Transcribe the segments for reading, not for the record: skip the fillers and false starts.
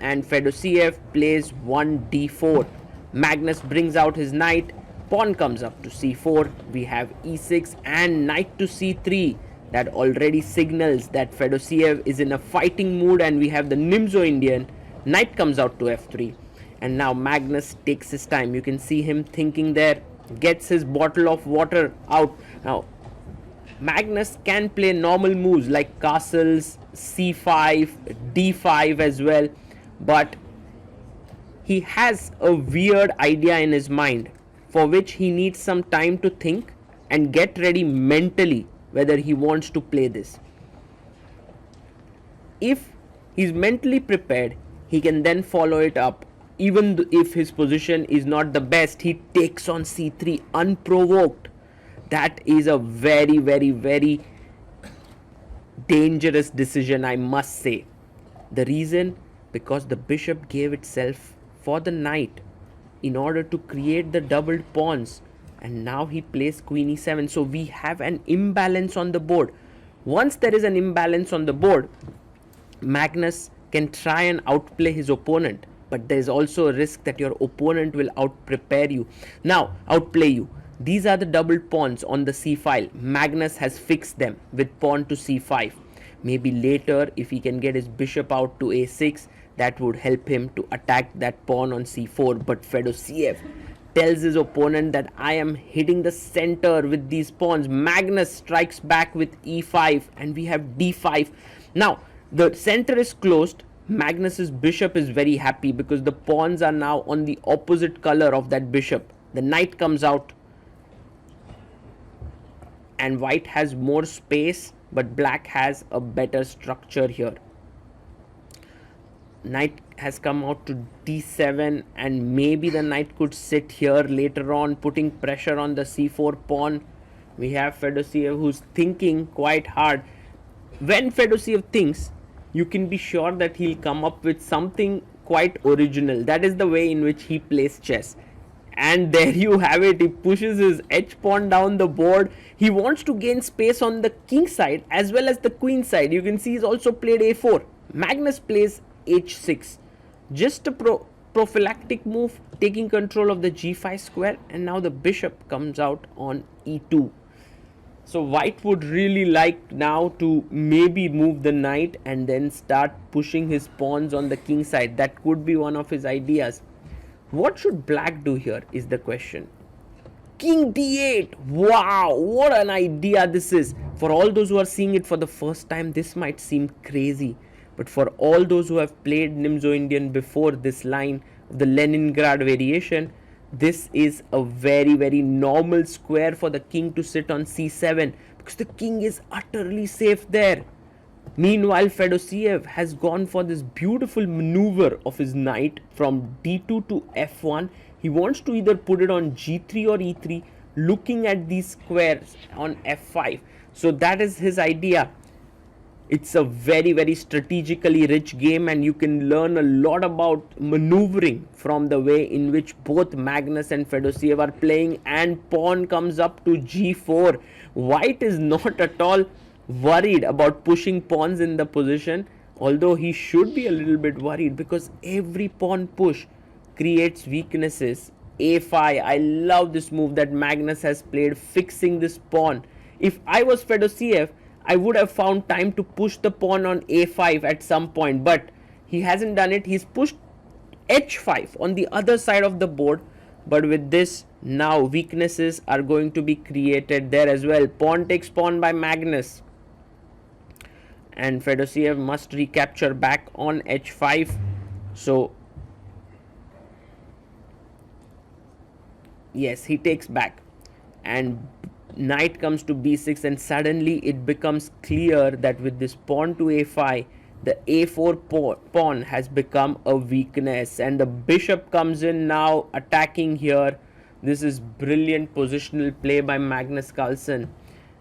and Fedoseev plays 1d4. Magnus brings out his knight, pawn comes up to c4, we have e6 and knight to c3. That already signals that Fedoseev is in a fighting mood, and we have the Nimzo-Indian. Knight comes out to f3, and now Magnus takes his time. You can see him thinking there, gets his bottle of water out. Now Magnus can play normal moves like castles, c5, d5 as well, but he has a weird idea in his mind for which he needs some time to think and get ready mentally whether he wants to play this. If he's mentally prepared, he can then follow it up. Even if his position is not the best, he takes on c3 unprovoked. That is a very, very, very dangerous decision, I must say. The reason, because the bishop gave itself for the knight in order to create the doubled pawns, and now he plays queen e7. So we have an imbalance on the board. Once there is an imbalance on the board, Magnus can try and outplay his opponent, but there is also a risk that your opponent will outplay you. These are the double pawns on the c file. Magnus has fixed them with pawn to c5. Maybe later, if he can get his bishop out to a6, that would help him to attack that pawn on c4. But Fedoseev tells his opponent that I am hitting the center with these pawns. Magnus strikes back with e5, and we have d5. Now the center is closed. Magnus's bishop is very happy because the pawns are now on the opposite color of that bishop. The knight comes out, and white has more space, but black has a better structure here. Knight has come out to d7, and maybe the knight could sit here later on, putting pressure on the c4 pawn. We have Fedoseev who's thinking quite hard. When Fedoseev thinks, you can be sure that he'll come up with something quite original. That is the way in which he plays chess. And there you have it. He pushes his h pawn down the board. He wants to gain space on the king side as well as the queen side. You can see he's also played a4. Magnus plays h6. Just a prophylactic move, taking control of the g5 square, and now the bishop comes out on e2. So white would really like now to maybe move the knight and then start pushing his pawns on the king side. That could be one of his ideas. What should black do here is the question. King d8. Wow, what an idea this is. For all those who are seeing it for the first time, this might seem crazy. But for all those who have played Nimzo-Indian before this line of the Leningrad variation, this is a very, very normal square for the king to sit on c7 because the king is utterly safe there. Meanwhile, Fedoseev has gone for this beautiful maneuver of his knight from d2 to f1. He wants to either put it on g3 or e3, looking at these squares on f5. So that is his idea. It's a very, very strategically rich game, and you can learn a lot about maneuvering from the way in which both Magnus and Fedoseev are playing. And pawn comes up to g4. White is not at all worried about pushing pawns in the position, although he should be a little bit worried because every pawn push creates weaknesses. a5. I love this move that Magnus has played, fixing this pawn. If I was Fedoseev, I would have found time to push the pawn on a5 at some point, but he hasn't done it. He's pushed h5 on the other side of the board, but with this, now weaknesses are going to be created there as well. Pawn takes pawn by Magnus, and Fedoseev must recapture back on h5. So yes, he takes back, and knight comes to b6, and suddenly it becomes clear that with this pawn to a5, the a4 pawn has become a weakness, and the bishop comes in now attacking here. This is brilliant positional play by Magnus Carlsen,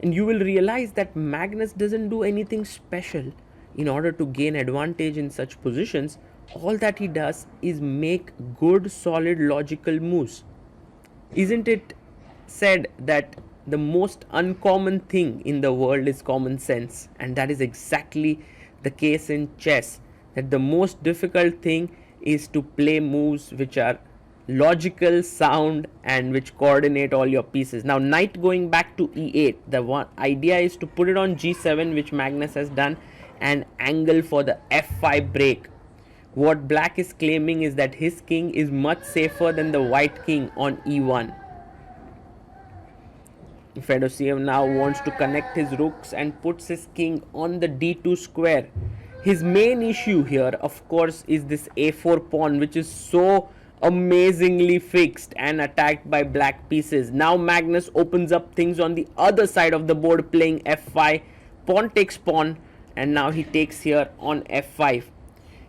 and you will realize that Magnus doesn't do anything special in order to gain advantage in such positions. All that he does is make good, solid, logical moves. Isn't it said that the most uncommon thing in the world is common sense? And that is exactly the case in chess, that the most difficult thing is to play moves which are logical, sound, and which coordinate all your pieces. Now knight going back to e8, the one idea is to put it on g7, which Magnus has done, and angle for the f5 break. What black is claiming is that his king is much safer than the white king on e1. Fedoseev now wants to connect his rooks and puts his king on the d2 square. His main issue here, of course, is this a4 pawn, which is so amazingly fixed and attacked by black pieces. Now Magnus opens up things on the other side of the board, playing f5, pawn takes pawn, and now he takes here on f5.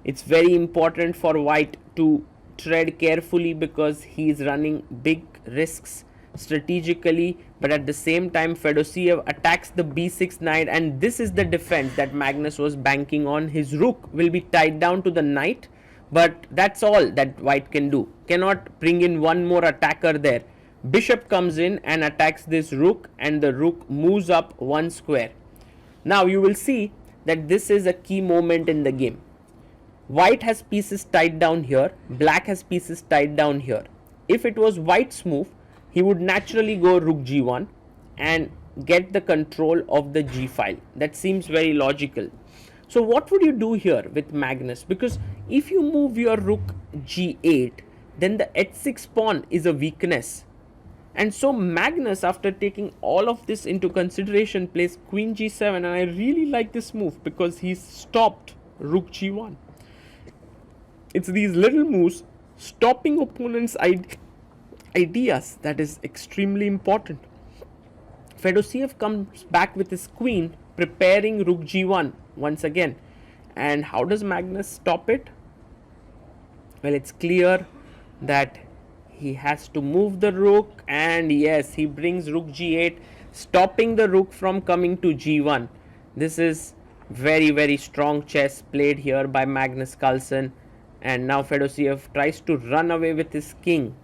It's very important for white to tread carefully because he is running big risks strategically, but at the same time Fedoseev attacks the b6 knight, and this is the defense that Magnus was banking on. His rook will be tied down to the knight, but that's all that white can do. Cannot bring in one more attacker there. Bishop comes in and attacks this rook, and the rook moves up one square. Now you will see that this is a key moment in the game. White has pieces tied down here, black has pieces tied down here. If it was white's move, he would naturally go rook g1 and get the control of the g file. That seems very logical. So what would you do here with Magnus? Because if you move your rook g8, then the h6 pawn is a weakness. And so Magnus, after taking all of this into consideration, plays queen g7, and I really like this move because he's stopped rook g1. It's these little moves stopping opponents' ideas that is extremely important. Fedoseev comes back with his queen, preparing rook g1 once again. And how does Magnus stop it? Well, it's clear that he has to move the rook, and yes, he brings rook g8, stopping the rook from coming to g1. This is very, very strong chess played here by Magnus Carlsen. And now Fedoseev tries to run away with his king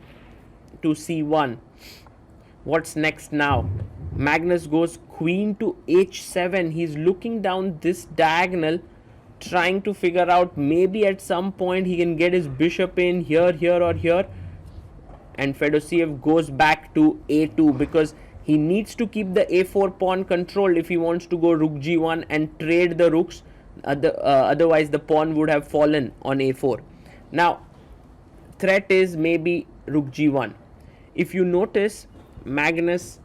to c1. What's next now? Magnus goes queen to h7. He's looking down this diagonal, trying to figure out maybe at some point he can get his bishop in here, here, or here. And Fedoseev goes back to a2 because he needs to keep the a4 pawn controlled if he wants to go rook g1 and trade the rooks. Otherwise the pawn would have fallen on a4. Now threat is maybe rook g1. If you notice, Magnus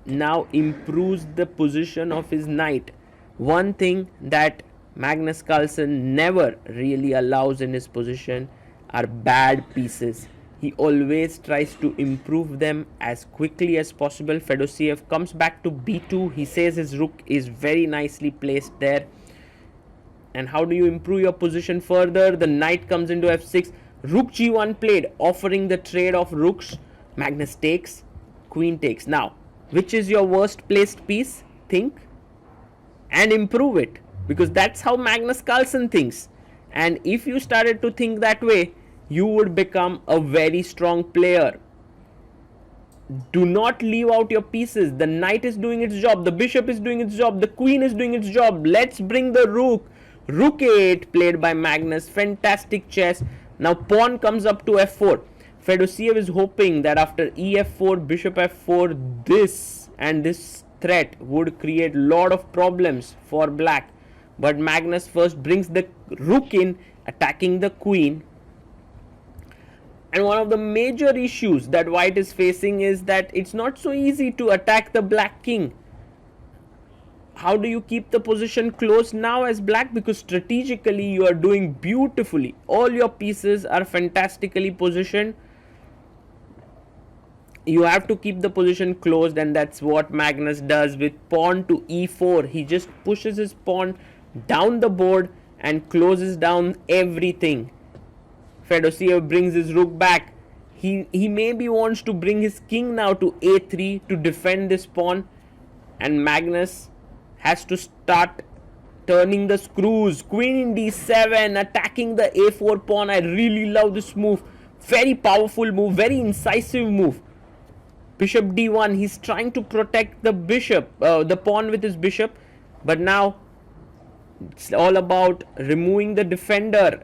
now improves the position of his knight. One thing that Magnus Carlsen never really allows in his position are bad pieces. He always tries to improve them as quickly as possible. Fedoseev comes back to b2. He says his rook is very nicely placed there. And how do you improve your position further? The knight comes into f6. Rook g1 played, offering the trade of rooks. Magnus takes, queen takes. Now, which is your worst placed piece? Think and improve it, because that's how Magnus Carlsen thinks. And if you started to think that way, you would become a very strong player. Do not leave out your pieces. The knight is doing its job, the bishop is doing its job, the queen is doing its job. Let's bring the rook. Rook a8 played by Magnus. Fantastic chess. Now pawn comes up to f4. Fedoseev is hoping that after ef4, bishop f4, this and this threat would create lot of problems for black. But Magnus first brings the rook in, attacking the queen. And one of the major issues that white is facing is that it's not so easy to attack the black king. How do you keep the position close now as black? Because strategically you are doing beautifully. All your pieces are fantastically positioned. You have to keep the position closed, and that's what Magnus does with pawn to e4. He just pushes his pawn down the board and closes down everything. Fedoseev brings his rook back. He maybe wants to bring his king now to a3 to defend this pawn, and Magnus has to start turning the screws. Queen in d7, attacking the a4 pawn. I really love this move. Very powerful move, very incisive move. Bishop d1, he's trying to protect the bishop, the pawn with his bishop, but now It's all about removing the defender.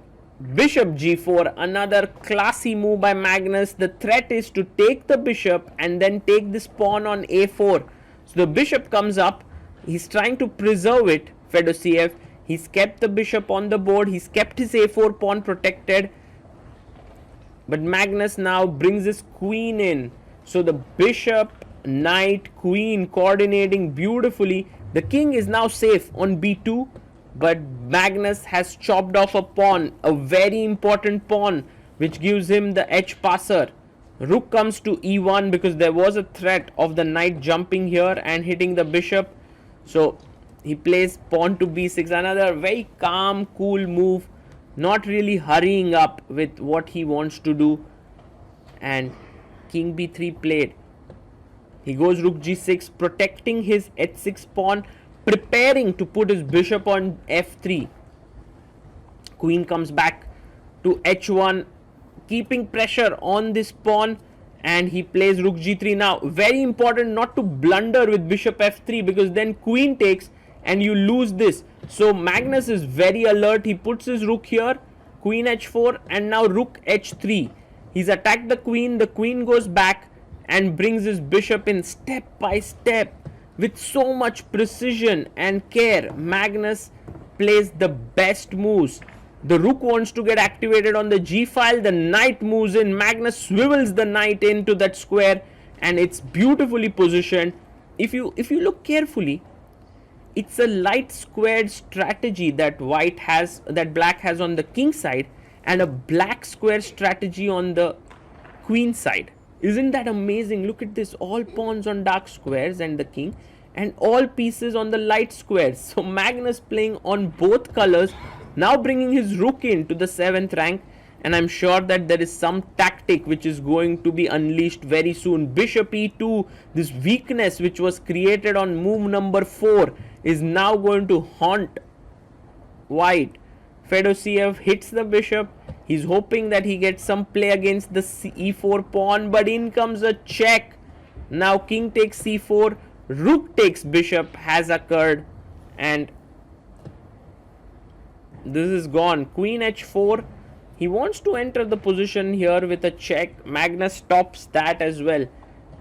Bishop g4, another classy move by Magnus. The threat is to take the bishop and then take this pawn on a4. So the bishop comes up. He's trying to preserve it, Fedoseev. He's kept the bishop on the board. He's kept his a4 pawn protected. But Magnus now brings his queen in. So the bishop, knight, queen coordinating beautifully. The king is now safe on b2. But Magnus has chopped off a pawn, a very important pawn, which gives him the edge passer. Rook comes to e1 because there was a threat of the knight jumping here and hitting the bishop. So he plays pawn to b6, another very calm, cool move, not really hurrying up with what he wants to do. And king b3 played. He goes rook g6, protecting his h6 pawn, preparing to put his bishop on f3. Queen comes back to h1, keeping pressure on this pawn, and he plays rook g3. Now very important not to blunder with bishop f3, because then queen takes and you lose this. So Magnus is very alert. He puts his rook here, queen h4, and now rook h3. He's attacked the queen goes back and brings his bishop in step by step. With so much precision and care, Magnus plays the best moves. The rook wants to get activated on the g file. The knight moves in. Magnus swivels the knight into that square, and it's beautifully positioned. If you look carefully, it's a light squared strategy that black has on the king side, and a black square strategy on the queen side. Isn't that amazing? Look at this, all pawns on dark squares and the king, and all pieces on the light squares. So Magnus playing on both colors, now bringing his rook into the 7th rank, and I'm sure that there is some tactic which is going to be unleashed very soon. Bishop e2, this weakness which was created on move number 4 is now going to haunt white. Fedoseev hits the bishop. He's hoping that he gets some play against the e4 pawn, but in comes a check. Now king takes c4, rook takes bishop has occurred, and this is gone. Queen h4. He wants to enter the position here with a check. Magnus stops that as well.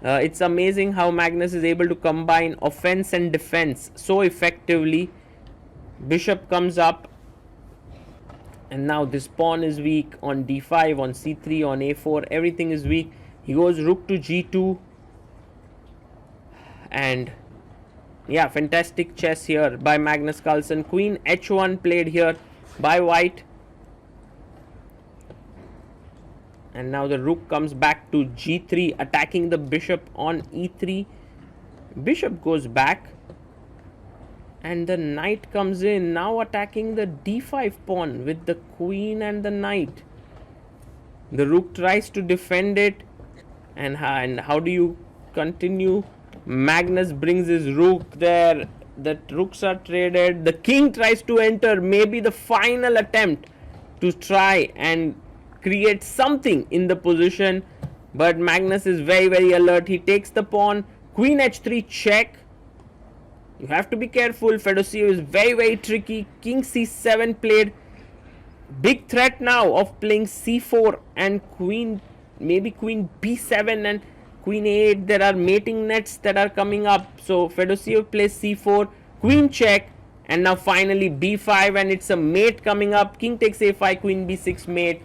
It's amazing how Magnus is able to combine offense and defense so effectively. Bishop comes up, and now this pawn is weak on d5, on c3, on a4. Everything is weak. He goes rook to g2, and yeah, fantastic chess here by Magnus Carlsen. Queen h1 played here by white, and now the rook comes back to g3, attacking the bishop on e3. Bishop goes back, and the knight comes in, now attacking the d5 pawn with the queen and the knight. The rook tries to defend it, and how do you continue? Magnus brings his rook there. The rooks are traded. The king tries to enter, maybe the final attempt to try and create something in the position, but Magnus is very, very alert. He takes the pawn. Queen h3 check. You have to be careful. Fedoseev is very, very tricky. King c7 played. Big threat now of playing c4 and queen, maybe queen b7 and queen a8. There are mating nets that are coming up. So Fedoseev plays c4, queen check, and now finally b5, and it's a mate coming up. King takes a5, queen b6 mate.